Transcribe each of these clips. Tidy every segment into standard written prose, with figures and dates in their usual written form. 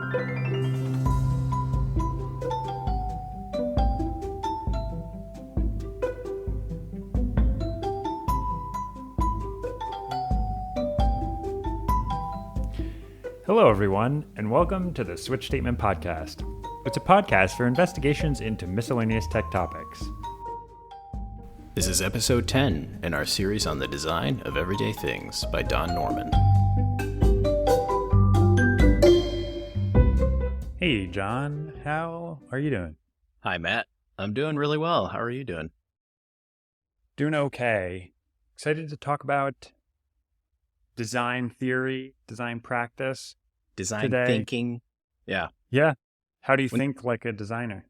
Hello, everyone, and welcome to the Switch Statement Podcast. It's a podcast for investigations into miscellaneous tech topics. This is episode 10 in our series on the design of everyday things by Don Norman. Hey, John, how are you doing? Hi, Matt. I'm doing really well. How are you doing? Doing okay. Excited to talk about design theory, design practice. Design today. thinking. Yeah. Yeah. How do you think like a designer?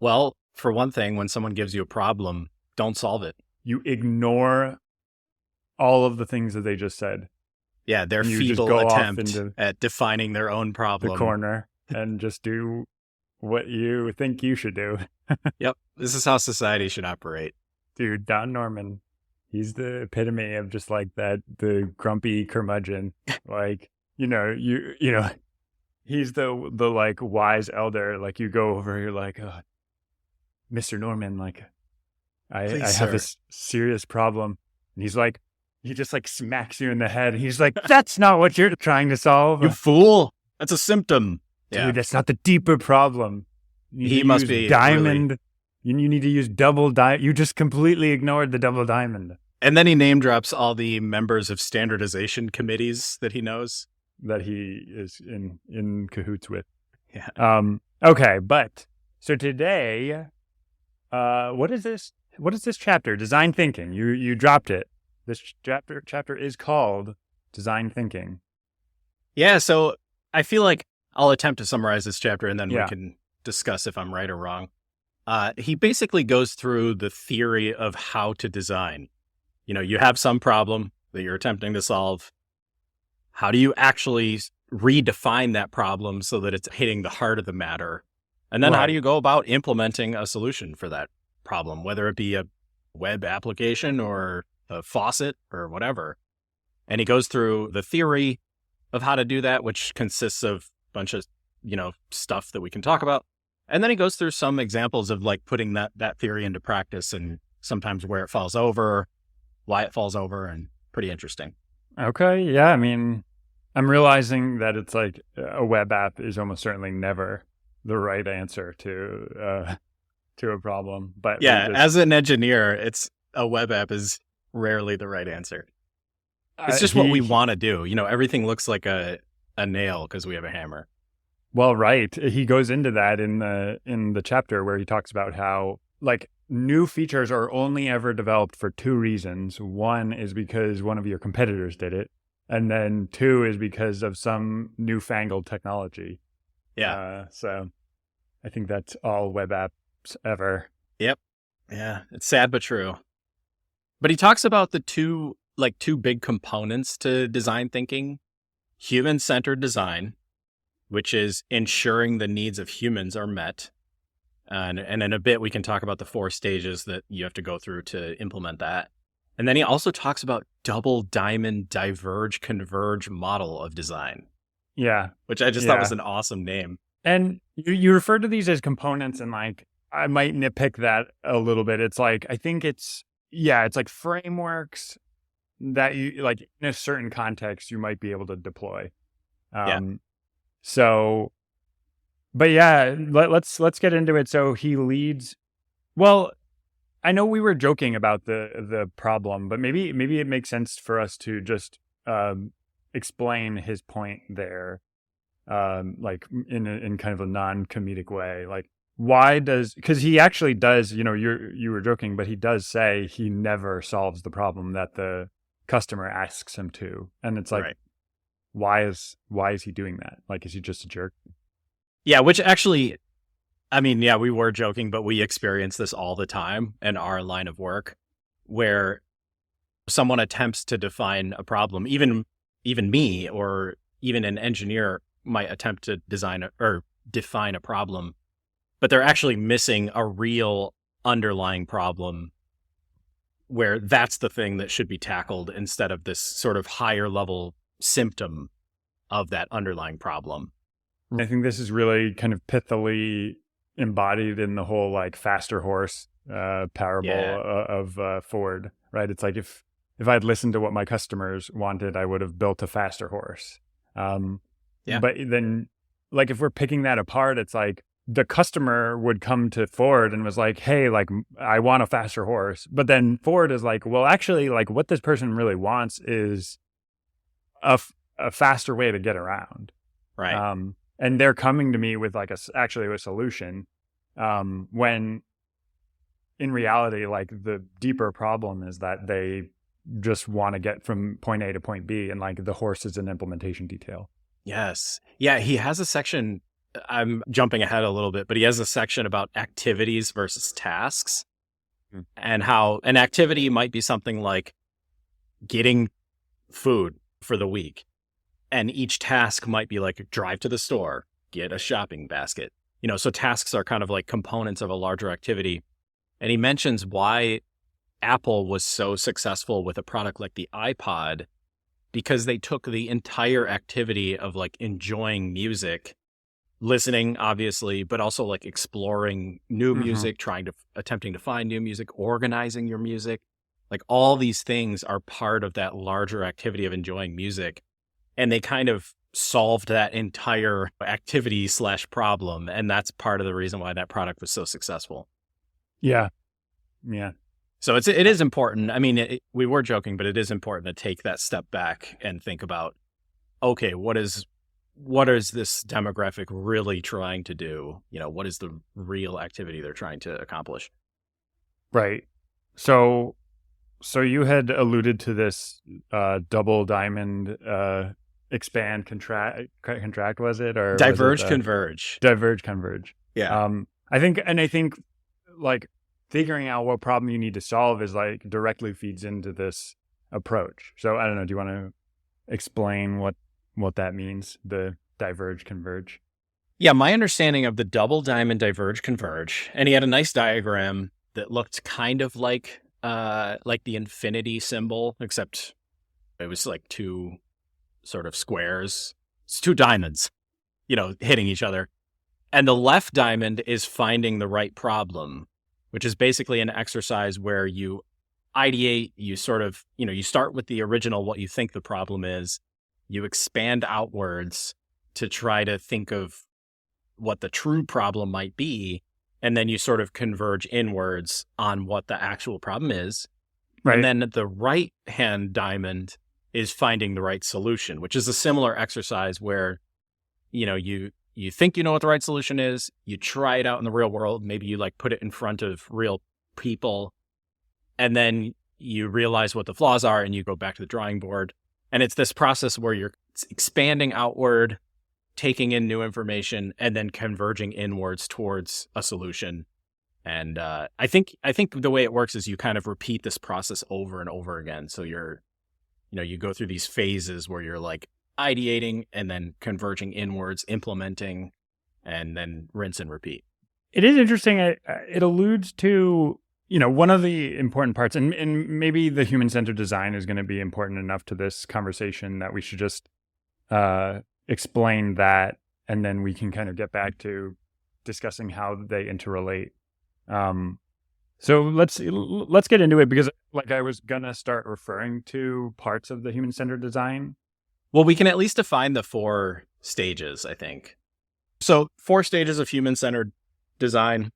Well, for one thing, when someone gives you a problem, don't solve it. You ignore all of the things that they just said. Yeah, their You just feeble go off attempt into at defining their own problem. the corner and just do what you think you should do. Yep. This is how society should operate. Dude, Don Norman, he's the epitome of just like that, the grumpy curmudgeon. Like, you know, he's the like wise elder. Like you go over, you're like, oh, Mr. Norman, like I have this serious problem. And he's like, he just like smacks you in the head. He's like, that's not what you're trying to solve. You fool. That's a symptom. Dude, that's not the deeper problem. He must be diamond. You need to use double diamond. You just completely ignored the double diamond. And then he name drops all the members of standardization committees that he knows. That he is in cahoots with. Yeah. Okay, but so today, what is this? What is this chapter? Design thinking. You dropped it. This chapter is called Design Thinking. Yeah, so I feel like I'll attempt to summarize this chapter and then Yeah. we can discuss if I'm right or wrong. He basically goes through the theory of how to design. You know, you have some problem that you're attempting to solve. How do you actually redefine that problem so that it's hitting the heart of the matter? And then how do you go about implementing a solution for that problem, whether it be a web application or a faucet or whatever? And he goes through the theory of how to do that, which consists of a bunch of, stuff that we can talk about. And then he goes through some examples of like putting that theory into practice and sometimes where it falls over, why it falls over, and pretty interesting. Okay, yeah. I mean, I'm realizing that it's like a web app is almost certainly never the right answer to a problem. But yeah, as an engineer, a web app is rarely the right answer. It's just what we want to do. You know, everything looks like a nail because we have a hammer. Well, right. He goes into that in the chapter where he talks about how like new features are only ever developed for two reasons. One is because one of your competitors did it. And then two is because of some newfangled technology. Yeah. So I think that's all web apps ever. Yep. Yeah. It's sad, but true. But he talks about the two big components to design thinking: human-centered design, which is ensuring the needs of humans are met. And in a bit, we can talk about the 4 stages that you have to go through to implement that. And then he also talks about double diamond diverge converge model of design. Yeah. Which I just thought was an awesome name. And you refer to these as components, and like, I might nitpick that a little bit. It's like, I think it's like frameworks that you like in a certain context, you might be able to deploy. So, but yeah, let's get into it. So he leads. Well, I know we were joking about the problem, but maybe it makes sense for us to just explain his point there, like in kind of a non-comedic way. Like, because he actually does. You were joking, but he does say he never solves the problem that the customer asks him to, and it's like. Right. Why is he doing that? Like, is he just a jerk? Yeah, which actually, I mean, yeah, we were joking, but we experience this all the time in our line of work, where someone attempts to define a problem. Even me or even an engineer might attempt to design or define a problem, but they're actually missing a real underlying problem where that's the thing that should be tackled instead of this sort of higher level symptom of that underlying problem. I think this is really kind of pithily embodied in the whole like faster horse parable Yeah. of Ford, right? It's like if I'd listened to what my customers wanted, I would have built a faster horse. Yeah. But then, like, if we're picking that apart, it's like the customer would come to Ford and was like, hey, like, I want a faster horse. But then Ford is like, well, actually, like, what this person really wants is a faster way to get around. Right. And they're coming to me with like actually a solution, when in reality, like the deeper problem is that they just want to get from point A to point B, and like the horse is an implementation detail. Yes. Yeah. He has a section. I'm jumping ahead a little bit, but he has a section about activities versus tasks and how an activity might be something like getting food for the week. And each task might be like drive to the store, get a shopping basket. So tasks are kind of like components of a larger activity. And he mentions why Apple was so successful with a product like the iPod, because they took the entire activity of like enjoying music, listening, obviously, but also like exploring new music, attempting to find new music, organizing your music. Like all these things are part of that larger activity of enjoying music. And they kind of solved that entire activity / problem. And that's part of the reason why that product was so successful. Yeah. Yeah. So it is important. I mean, we were joking, but it is important to take that step back and think about, okay, what is this demographic really trying to do? What is the real activity they're trying to accomplish? Right. So you had alluded to this double diamond expand contract, was it? Or diverge, converge. Diverge, converge. Yeah. I think like figuring out what problem you need to solve is like directly feeds into this approach. So I don't know, do you want to explain what that means, the diverge, converge? Yeah, my understanding of the double diamond diverge, converge, and he had a nice diagram that looked kind of like the infinity symbol, except it was like two sort of squares. It's two diamonds, hitting each other. And the left diamond is finding the right problem, which is basically an exercise where you ideate, you sort of, you start with the original, what you think the problem is, you expand outwards to try to think of what the true problem might be, and then you sort of converge inwards on what the actual problem is. Right. And then the right-hand diamond is finding the right solution, which is a similar exercise where, you think you know what the right solution is, you try it out in the real world, maybe you like put it in front of real people, and then you realize what the flaws are and you go back to the drawing board. And it's this process where you're expanding outward, taking in new information, and then converging inwards towards a solution. And I think the way it works is you kind of repeat this process over and over again. So you go through these phases where you're like ideating and then converging inwards, implementing, and then rinse and repeat. It is interesting. It alludes to, one of the important parts, and maybe the human-centered design is going to be important enough to this conversation that we should just explain that, and then we can kind of get back to discussing how they interrelate. So let's get into it, because like I was gonna start referring to parts of the human-centered design. Well, we can at least define the 4 stages, I think. So 4 stages of human-centered design: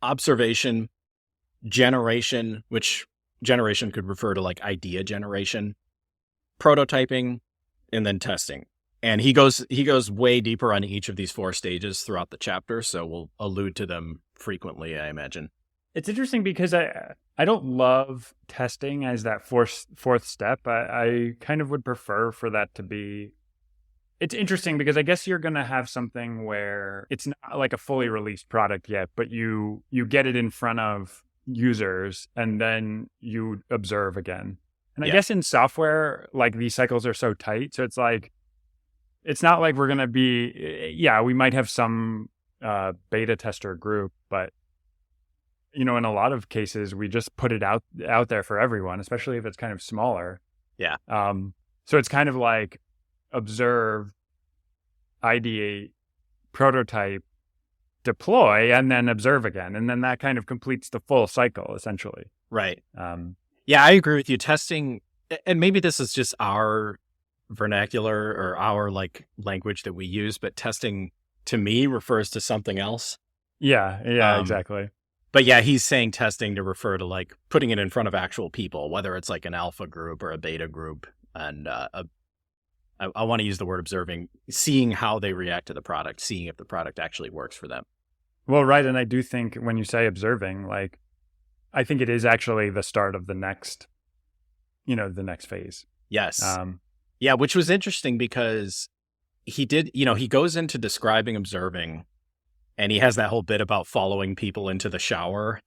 observation, generation, which generation could refer to like idea generation, prototyping, and then testing. And he goes way deeper on each of these 4 stages throughout the chapter, so we'll allude to them frequently, I imagine. It's interesting because I don't love testing as that fourth step. I kind of would prefer for that to be. It's interesting because I guess you're going to have something where it's not like a fully released product yet, but you get it in front of users and then you observe again. And I guess in software, like these cycles are so tight, so it's like it's not like we're going to be. Yeah, we might have some beta tester group, but in a lot of cases, we just put it out there for everyone, especially if it's kind of smaller. Yeah. So it's kind of like observe, ideate, prototype, deploy, and then observe again. And then that kind of completes the full cycle, essentially. Right. Yeah, I agree with you. Testing, and maybe this is just our vernacular or our like language that we use, but testing to me refers to something else. Yeah, exactly. But yeah, he's saying testing to refer to like putting it in front of actual people, whether it's like an alpha group or a beta group. And I want to use the word observing, seeing how they react to the product, seeing if the product actually works for them. Well, right. And I do think when you say observing, like, I think it is actually the start of the next phase. Yes. Yeah, which was interesting because he did, he goes into describing observing, and he has that whole bit about following people into the shower,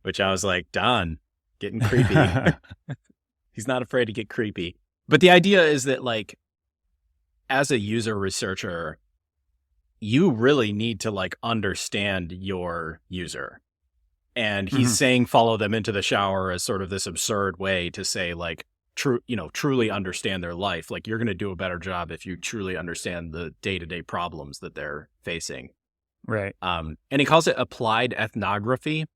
which I was like, Don, getting creepy. He's not afraid to get creepy. But the idea is that, like, as a user researcher, you really need to like understand your user. And he's saying follow them into the shower as sort of this absurd way to say like truly understand their life. Like you're going to do a better job if you truly understand the day-to-day problems that they're facing. Right. And he calls it applied ethnography.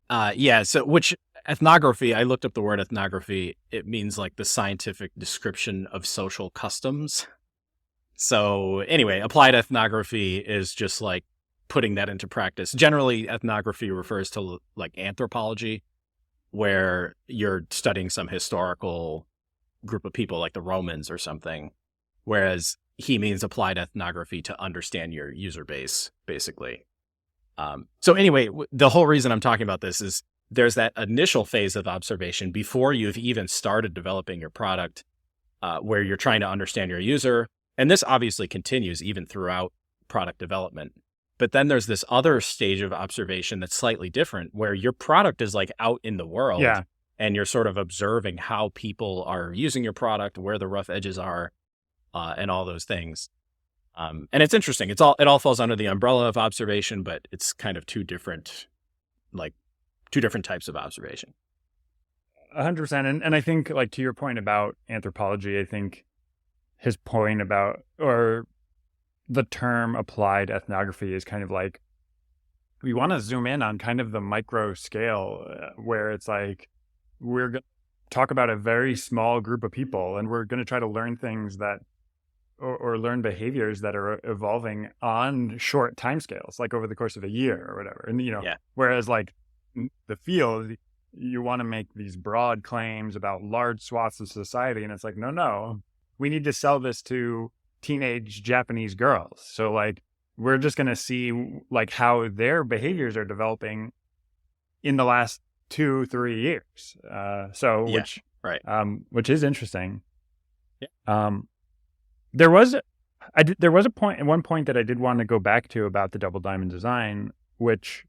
So which ethnography, I looked up the word ethnography. It means like the scientific description of social customs. So anyway, applied ethnography is just like putting that into practice. Generally, ethnography refers to like anthropology, where you're studying some historical group of people like the Romans or something, whereas he means applied ethnography to understand your user base, basically. So anyway, the whole reason I'm talking about this is there's that initial phase of observation before you've even started developing your product, where you're trying to understand your user. And this obviously continues even throughout product development. But then there's this other stage of observation that's slightly different, where your product is like out in the world. Yeah. And you're sort of observing how people are using your product, where the rough edges are, and all those things. And it's interesting. It all falls under the umbrella of observation, but it's kind of two different types of observation. 100%. And I think, like, to your point about anthropology, I think his point about, or the term applied ethnography is kind of like, we want to zoom in on kind of the micro scale, where it's like, we're going to talk about a very small group of people, and we're going to try to learn things that, or learn behaviors that are evolving on short timescales, like over the course of a year or whatever. And, whereas like the field, you want to make these broad claims about large swaths of society. And it's like, no, we need to sell this to teenage Japanese girls. So like, we're just going to see like how their behaviors are developing in the last 2-3 years. Which is interesting. Yeah. There was one point that I did want to go back to about the double diamond design, which,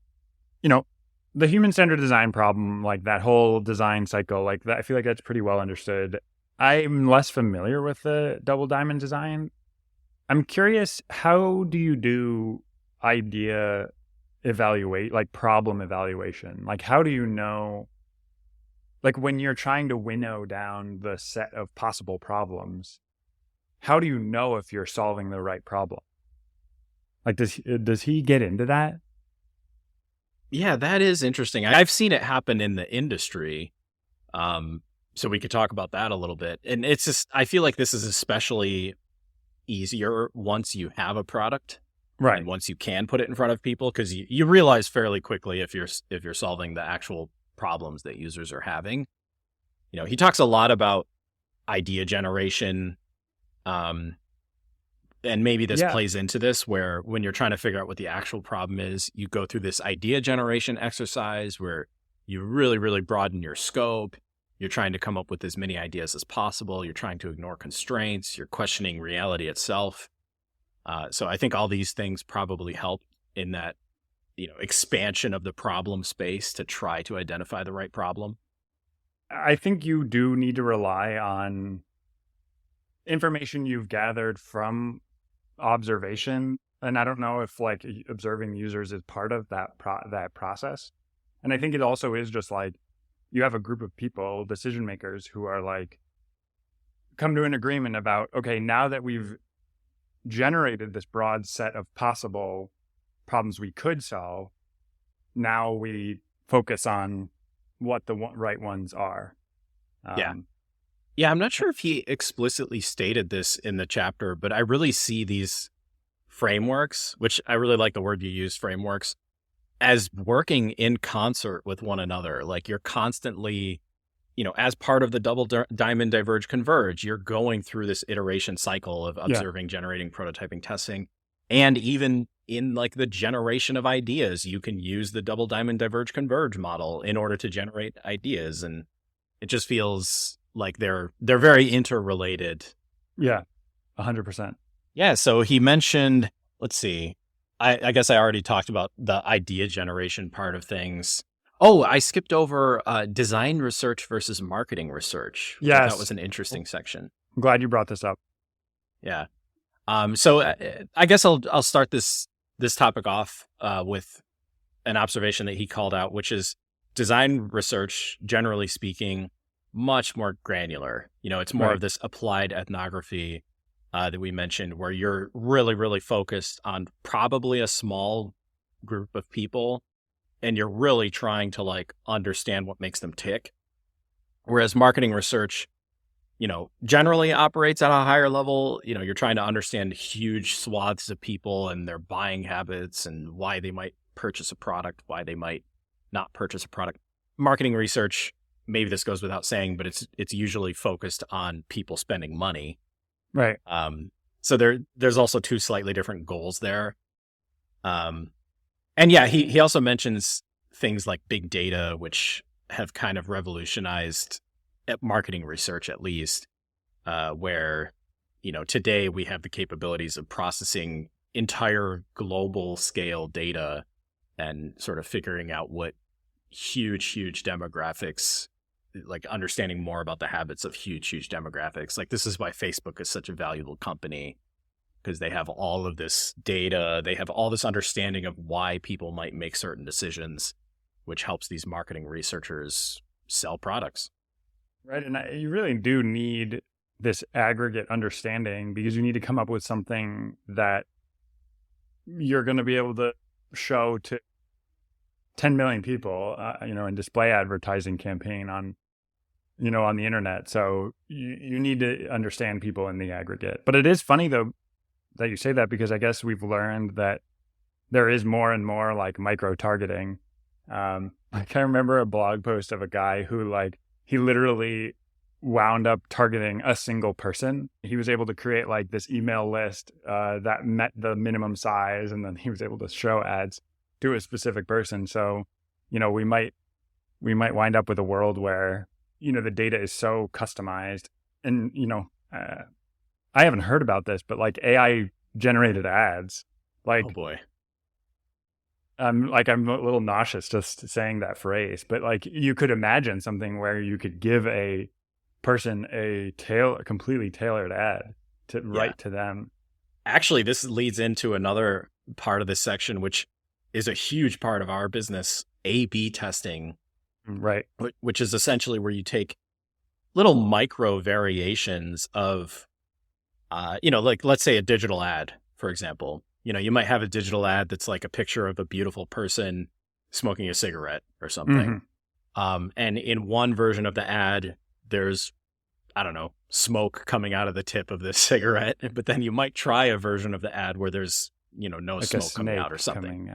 the human-centered design problem, like that whole design cycle, like that, I feel like that's pretty well understood. I'm less familiar with the double diamond design. I'm curious, how do you do idea evaluate, like problem evaluation? Like, how do you know, like when you're trying to winnow down the set of possible problems, how do you know if you're solving the right problem? Like, does he get into that? Yeah, that is interesting. I've seen it happen in the industry. So we could talk about that a little bit. And it's just, I feel like this is especially easier once you have a product. Right. And once you can put it in front of people, because you realize fairly quickly if you're solving the actual problems that users are having. He talks a lot about idea generation. And maybe this plays into this, where when you're trying to figure out what the actual problem is, you go through this idea generation exercise where you really, really broaden your scope. You're trying to come up with as many ideas as possible. You're trying to ignore constraints. You're questioning reality itself. So I think all these things probably help in that, expansion of the problem space to try to identify the right problem. I think you do need to rely on information you've gathered from observation. And I don't know if like observing users is part of that process. And I think it also is just like, you have a group of people, decision makers, who are like, come to an agreement about, okay, now that we've generated this broad set of possible problems we could solve. Now we focus on what the right ones are. Yeah. Yeah, I'm not sure if he explicitly stated this in the chapter, but I really see these frameworks, which I really like the word you use, frameworks, as working in concert with one another. Like you're constantly, as part of the double diamond diverge converge, you're going through this iteration cycle of observing, generating, prototyping, testing. And even in like the generation of ideas, you can use the double diamond diverge converge model in order to generate ideas. And it just feels like they're very interrelated. Yeah, 100%. Yeah. So he mentioned, let's see, I guess I already talked about the idea generation part of things. Oh, I skipped over design research versus marketing research. Yes. That was an interesting section. I'm glad you brought this up. Yeah. So I guess I'll start this topic off with an observation that he called out, which is design research, generally speaking, much more granular. It's more of this applied ethnography that we mentioned, where you're really, really focused on probably a small group of people, and you're really trying to like understand what makes them tick. Whereas marketing research, generally operates at a higher level. You're trying to understand huge swaths of people and their buying habits and why they might purchase a product, why they might not purchase a product. Marketing research, maybe this goes without saying, but it's usually focused on people spending money. Right. So there's also two slightly different goals there. And yeah, he also mentions things like big data, which have kind of revolutionized marketing research, at least, where, today we have the capabilities of processing entire global scale data and sort of figuring out what huge demographics, like understanding more about the habits of huge demographics. Like this is why Facebook is such a valuable company, because they have all of this data. They have all this understanding of why people might make certain decisions, which helps these marketing researchers sell products. Right. And you really do need this aggregate understanding, because you need to come up with something that you're going to be able to show to 10 million people, in display advertising campaign on the internet. So you need to understand people in the aggregate. But it is funny, though, that you say that, because I guess we've learned that there is more and more like micro targeting. I can remember a blog post of a guy who he literally wound up targeting a single person. He was able to create like this email list that met the minimum size, and then he was able to show ads to a specific person. So, we might wind up with a world where, the data is so customized. And, I haven't heard about this, but like AI generated ads, like, oh boy. I'm a little nauseous just saying that phrase, but like you could imagine something where you could give a person a completely tailored ad to write to them. Actually, this leads into another part of this section, which is a huge part of our business, A/B testing. Right. Which is essentially where you take little micro variations of, like let's say a digital ad, for example. You might have a digital ad that's like a picture of a beautiful person smoking a cigarette or something. Mm-hmm. And in one version of the ad, there's, I don't know, smoke coming out of the tip of the cigarette. But then you might try a version of the ad where there's, no like smoke coming out or something.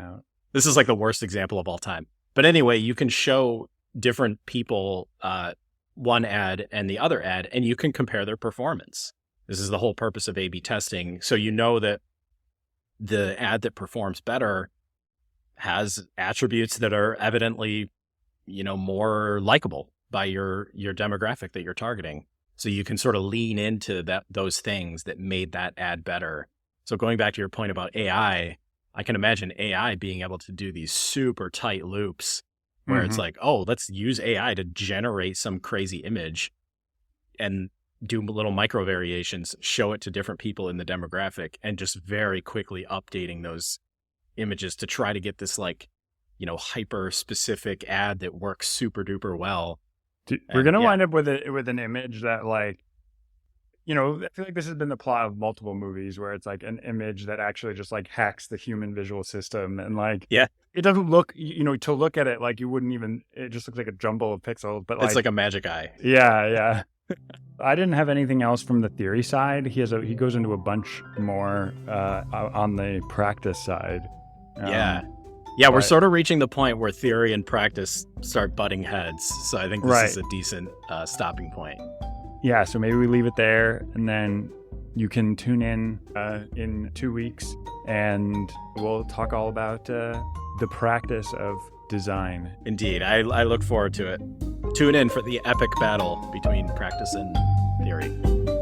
This is like the worst example of all time. But anyway, you can show different people one ad and the other ad, and you can compare their performance. This is the whole purpose of A/B testing. So that the ad that performs better has attributes that are evidently, more likable by your demographic that you're targeting. So you can sort of lean into those things that made that ad better. So going back to your point about AI, I can imagine AI being able to do these super tight loops where it's like, oh, let's use AI to generate some crazy image and do little micro variations, show it to different people in the demographic, and just very quickly updating those images to try to get this hyper specific ad that works super duper well. We're going to wind up with an image that you know, I feel like this has been the plot of multiple movies where it's like an image that actually just like hacks the human visual system. And like, Yeah. it doesn't look, you know, to look at it, like you wouldn't even, it just looks like a jumble of pixels, but It's like a magic eye. yeah. I didn't have anything else from the theory side. He goes into a bunch more on the practice side. Yeah, we're but- sort of reaching the point where theory and practice start butting heads. So I think this is a decent stopping point. Yeah, so maybe we leave it there, and then you can tune in 2 weeks, and we'll talk all about the practice of design. Indeed, I look forward to it. Tune in for the epic battle between practice and theory.